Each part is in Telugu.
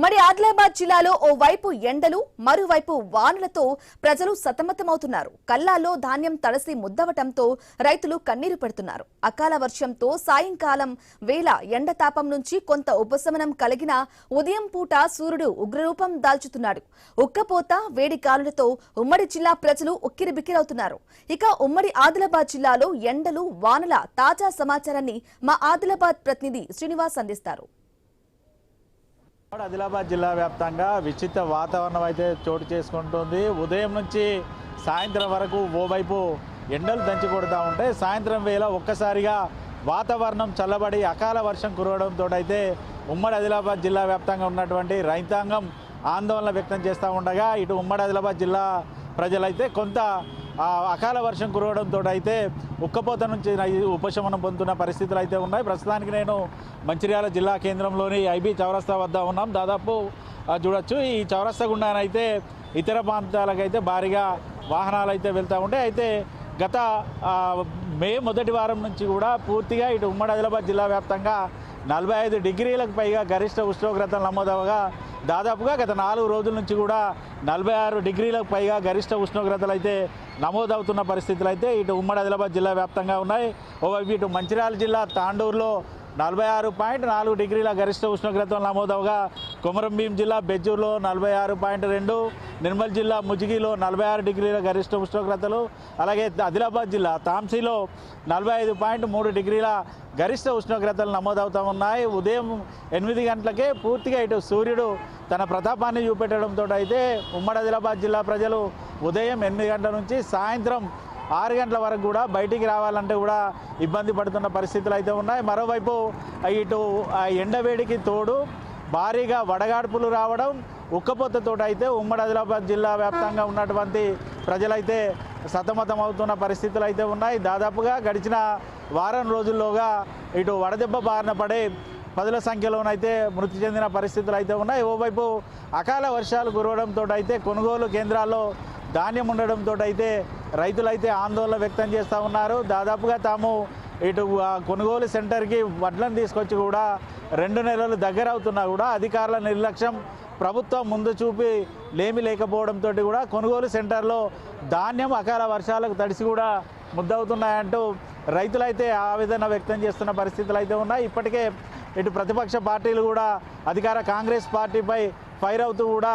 మరి ఆదిలాబాద్ జిల్లాలో ఓ వైపు ఎండలు మరోవైపు వానలతో ప్రజలు సతమతమవుతున్నారు. కల్లాల్లో ధాన్యం తడిసి ముద్దవటంతో రైతులు కన్నీరు పెడుతున్నారు. అకాల వర్షంతో సాయంకాలం వేళ ఎండతాపం నుంచి కొంత ఉపశమనం కలిగిన ఉదయం పూట సూర్యుడు ఉగ్రరూపం దాల్చుతున్నాడు. ఉక్కపోత వేడి గాలులతో ఉమ్మడి జిల్లా ప్రజలు ఉక్కిరిబిక్కిరవుతున్నారు. ఇక ఉమ్మడి ఆదిలాబాద్ జిల్లాలో ఎండలు వానల తాజా సమాచారాన్ని మా ఆదిలాబాద్ ప్రతినిధి శ్రీనివాస్ అందిస్తారు. ఆదిలాబాద్ జిల్లా వ్యాప్తంగా విచిత్ర వాతావరణం అయితే చోటు చేసుకుంటుంది. ఉదయం నుంచి సాయంత్రం వరకు ఓవైపు ఎండలు దంచి కొడుతూ ఉంటే సాయంత్రం వేళ ఒక్కసారిగా వాతావరణం చల్లబడి అకాల వర్షం కురవడంతో అయితే ఉమ్మడి ఆదిలాబాద్ జిల్లా వ్యాప్తంగా ఉన్నటువంటి రైతాంగం ఆందోళన వ్యక్తం చేస్తూ ఉండగా ఇటు ఉమ్మడి ఆదిలాబాద్ జిల్లా ప్రజలైతే కొంత అకాల వర్షం కురవడంతో అయితే ఉక్కపోత నుంచి ఉపశమనం పొందుతున్న పరిస్థితులు అయితే ఉన్నాయి. ప్రస్తుతానికి నేను మంచిర్యాల జిల్లా కేంద్రంలోని ఐబీ చౌరస్తా వద్ద ఉన్నాం. దాదాపు చూడొచ్చు ఈ చౌరస్తా గుండానైతే ఇతర ప్రాంతాలకైతే భారీగా వాహనాలు అయితే వెళ్తూ ఉంటాయి. అయితే గత మే మొదటి వారం నుంచి కూడా పూర్తిగా ఇటు ఉమ్మడి ఆదిలాబాద్ జిల్లా వ్యాప్తంగా 45 డిగ్రీలకు పైగా గరిష్ట ఉష్ణోగ్రతలు నమోదవగా దాదాపుగా గత 4 రోజుల నుంచి కూడా 46 డిగ్రీలకు పైగా గరిష్ట ఉష్ణోగ్రతలు అయితే నమోదవుతున్న పరిస్థితులు అయితే ఇటు ఉమ్మడి ఆదిలాబాద్ జిల్లా వ్యాప్తంగా ఉన్నాయి. ఓవైపు ఇటు మంచిర్యాల జిల్లా తాండూరులో 46.4 డిగ్రీల గరిష్ట ఉష్ణోగ్రతలు నమోదవగా కొమరంభీం జిల్లా బెజ్జూరులో 46.2, నిర్మల్ జిల్లా ముజిగిలో 46 డిగ్రీల గరిష్ట ఉష్ణోగ్రతలు, అలాగే ఆదిలాబాద్ జిల్లా తాంసీలో 45.3 డిగ్రీల గరిష్ట ఉష్ణోగ్రతలు నమోదవుతూ ఉన్నాయి. ఉదయం 8 గంటలకే పూర్తిగా ఇటు సూర్యుడు తన ప్రతాపాన్ని చూపెట్టడంతో అయితే ఉమ్మడి ఆదిలాబాద్ జిల్లా ప్రజలు ఉదయం 8 గంటల నుంచి సాయంత్రం 6 గంటల వరకు కూడా బయటికి రావాలంటే కూడా ఇబ్బంది పడుతున్న పరిస్థితులు అయితే ఉన్నాయి. మరోవైపు ఇటు ఎండవేడికి తోడు భారీగా వడగాడ్పులు రావడం, ఉక్కపోతతో అయితే ఉమ్మడి ఆదిలాబాద్ జిల్లా వ్యాప్తంగా ఉన్నటువంటి ప్రజలైతే సతమతం అవుతున్న పరిస్థితులు అయితే ఉన్నాయి. దాదాపుగా గడిచిన వారం రోజుల్లోగా ఇటు వడదెబ్బ బారిన పడే పదుల సంఖ్యలోనైతే మృతి చెందిన పరిస్థితులు అయితే ఉన్నాయి. ఓవైపు అకాల వర్షాలు కురవడంతో అయితే కొనుగోలు కేంద్రాల్లో ధాన్యం ఉండడంతో అయితే రైతులైతే ఆందోళన వ్యక్తం చేస్తూ ఉన్నారు. దాదాపుగా తాము ఇటు కొనుగోలు సెంటర్కి వడ్లను తీసుకొచ్చి కూడా 2 నెలలు దగ్గర అవుతున్నా కూడా అధికారుల నిర్లక్ష్యం, ప్రభుత్వం ముందు చూపి లేమి లేకపోవడంతో కూడా కొనుగోలు సెంటర్లో ధాన్యం అకాల వర్షాలకు తడిసి కూడా ముద్దవుతున్నాయంటూ రైతులైతే ఆవేదన వ్యక్తం చేస్తున్న పరిస్థితులు అయితే ఉన్నాయి. ఇప్పటికే ఇటు ప్రతిపక్ష పార్టీలు కూడా అధికార కాంగ్రెస్ పార్టీపై ఫైర్ అవుతూ కూడా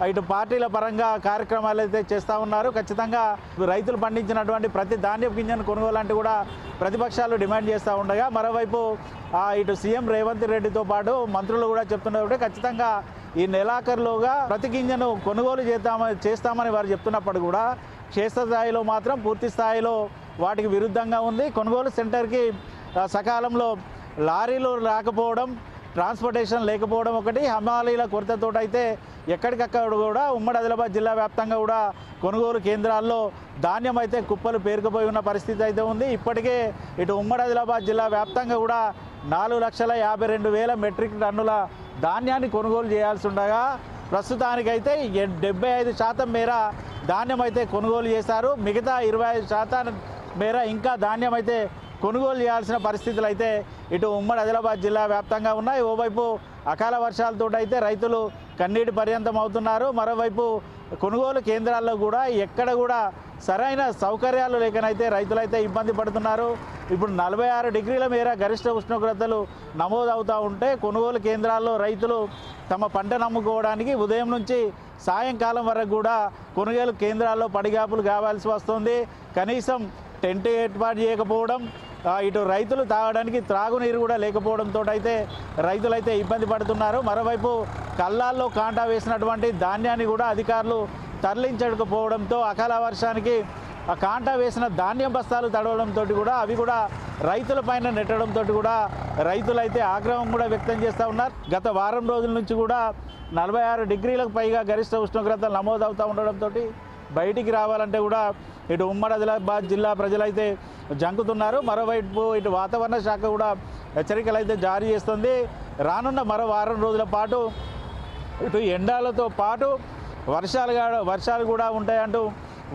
ఇటు పార్టీల పరంగా కార్యక్రమాలు అయితే చేస్తూ ఉన్నారు. ఖచ్చితంగా రైతులు పండించినటువంటి ప్రతి ధాన్యపు గింజను కొనుగోలంటూ కూడా ప్రతిపక్షాలు డిమాండ్ చేస్తూ ఉండగా మరోవైపు ఇటు సీఎం రేవంత్ రెడ్డితో పాటు మంత్రులు కూడా చెప్తున్నారు ఖచ్చితంగా ఈ నెలాఖరులోగా ప్రతి గింజను కొనుగోలు చేస్తామని వారు చెప్తున్నప్పుడు కూడా క్షేత్రస్థాయిలో మాత్రం పూర్తి స్థాయిలో వాటికి విరుద్ధంగా ఉంది. కొనుగోలు సెంటర్కి సకాలంలో లారీలు రాకపోవడం, ట్రాన్స్పోర్టేషన్ లేకపోవడం ఒకటి, హమాలీల కొరతతో అయితే ఎక్కడికక్కడ కూడా ఉమ్మడి ఆదిలాబాద్ జిల్లా వ్యాప్తంగా కూడా కొనుగోలు కేంద్రాల్లో ధాన్యం అయితే కుప్పలు పేరుకుపోయి ఉన్న పరిస్థితి అయితే ఉంది. ఇప్పటికే ఇటు ఉమ్మడి ఆదిలాబాద్ జిల్లా వ్యాప్తంగా కూడా 4,52,000 మెట్రిక్ టన్నుల ధాన్యాన్ని కొనుగోలు చేయాల్సి ఉండగా ప్రస్తుతానికైతే 75% మేర ధాన్యం అయితే కొనుగోలు చేశారు. మిగతా 25% మేర ఇంకా ధాన్యం అయితే కొనుగోలు చేయాల్సిన పరిస్థితులు అయితే ఇటు ఉమ్మడి ఆదిలాబాద్ జిల్లా వ్యాప్తంగా ఉన్నాయి. ఓవైపు అకాల వర్షాలతో అయితే రైతులు కన్నీటి పర్యంతం అవుతున్నారు. మరోవైపు కొనుగోలు కేంద్రాల్లో కూడా ఎక్కడ కూడా సరైన సౌకర్యాలు లేకనైతే రైతులైతే ఇబ్బంది పడుతున్నారు. ఇప్పుడు 46 డిగ్రీల మేర గరిష్ట ఉష్ణోగ్రతలు నమోదవుతూ ఉంటే కొనుగోలు కేంద్రాల్లో రైతులు తమ పంట నమ్ముకోవడానికి ఉదయం నుంచి సాయంకాలం వరకు కూడా కొనుగోలు కేంద్రాల్లో పడిగాపులు కావాల్సి వస్తుంది. కనీసం టెంట్ ఏర్పాటు చేయకపోవడం, ఇటు రైతులు తాగడానికి త్రాగునీరు కూడా లేకపోవడంతో అయితే రైతులైతే ఇబ్బంది పడుతున్నారు. మరోవైపు కళ్ళాల్లో కాంటా వేసినటువంటి ధాన్యాన్ని కూడా అధికారులు తరలించకపోవడంతో అకాల వర్షానికి ఆ కాంటా వేసిన ధాన్యం బస్తాలు తడవడంతో కూడా అవి కూడా రైతులపైన నెట్టడంతో కూడా రైతులైతే ఆగ్రహం కూడా వ్యక్తం చేస్తూ ఉన్నారు. గత వారం రోజుల నుంచి కూడా 46 డిగ్రీలకు పైగా గరిష్ట ఉష్ణోగ్రతలు నమోదవుతూ ఉండడంతో బయటికి రావాలంటే కూడా ఇటు ఉమ్మడి ఆదిలాబాద్ జిల్లా ప్రజలైతే జంకుతున్నారు. మరోవైపు ఇటు వాతావరణ శాఖ కూడా హెచ్చరికలు అయితే జారీ చేస్తుంది. రానున్న మరో వారం రోజుల పాటు ఇటు ఎండాలతో పాటు వర్షాలు కూడా ఉంటాయంటూ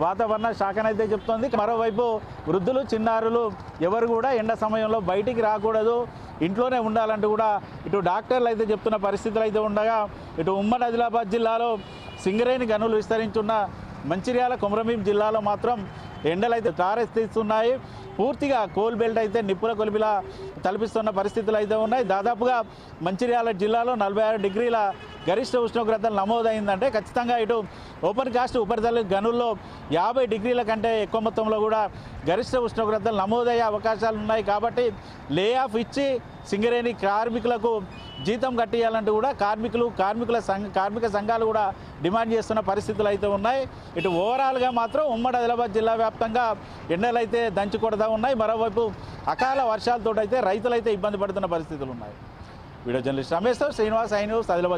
వాతావరణ శాఖనైతే చెప్తోంది. మరోవైపు వృద్ధులు చిన్నారులు ఎవరు కూడా ఎండ సమయంలో బయటికి రాకూడదు, ఇంట్లోనే ఉండాలంటూ కూడా ఇటు డాక్టర్లు అయితే చెప్తున్న పరిస్థితులు అయితే ఉండగా ఇటు ఉమ్మడి ఆదిలాబాద్ జిల్లాలో సింగరేణి గనులు విస్తరించున్న మంచిర్యాల కొమరంభీం జిల్లాలో మాత్రం ఎండలు అయితే తారెత్తిస్తున్నాయి. పూర్తిగా కోల్ బెల్ట్ అయితే నిప్పుల కొలిమిలా తలపిస్తున్న పరిస్థితులు అయితే ఉన్నాయి. దాదాపుగా మంచిర్యాల జిల్లాలో 46 డిగ్రీల గరిష్ట ఉష్ణోగ్రతలు నమోదైందంటే ఖచ్చితంగా ఇటు ఓపెన్ కాస్ట్ ఉపరితల గనుల్లో 50 డిగ్రీల కంటే ఎక్కువ మొత్తంలో కూడా గరిష్ట ఉష్ణోగ్రతలు నమోదయ్యే అవకాశాలు ఉన్నాయి. కాబట్టి లే ఆఫ్ ఇచ్చి సింగరేణి కార్మికులకు జీతం కట్టియాలంటూ కూడా కార్మిక సంఘాలు కూడా డిమాండ్ చేస్తున్న పరిస్థితులు అయితే ఉన్నాయి. ఇటు ఓవరాల్గా మాత్రం ఉమ్మడి ఆదిలాబాద్ జిల్లా వ్యాప్తంగా ఎండలు అయితే దంచి కొడతా ఉన్నాయి. మరోవైపు అకాల వర్షాలతో అయితే రైతులైతే ఇబ్బంది పడుతున్న పరిస్థితులు ఉన్నాయి. Video journalist Ramesh Srinivas, I news, Adilabad.